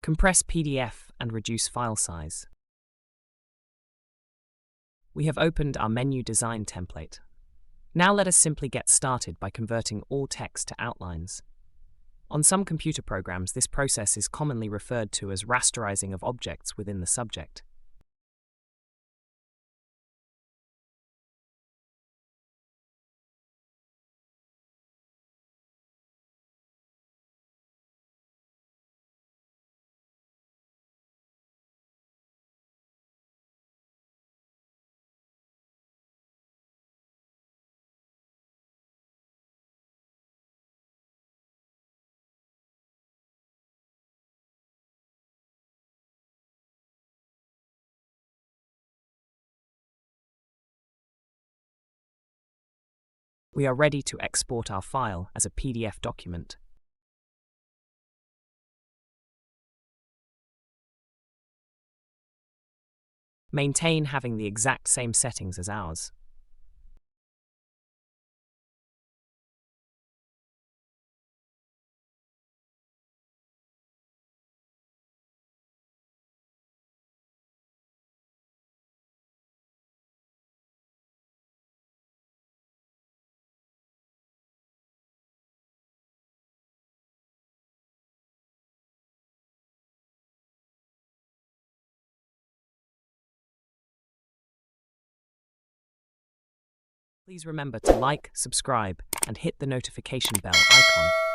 Compress PDF and reduce file size. We have opened our menu design template. Now let us simply get started by converting all text to outlines. On some computer programs, this process is commonly referred to as rasterizing of objects within the subject. We are ready to export our file as a PDF document. Maintain having the exact same settings as ours. Please remember to like, subscribe, and hit the notification bell icon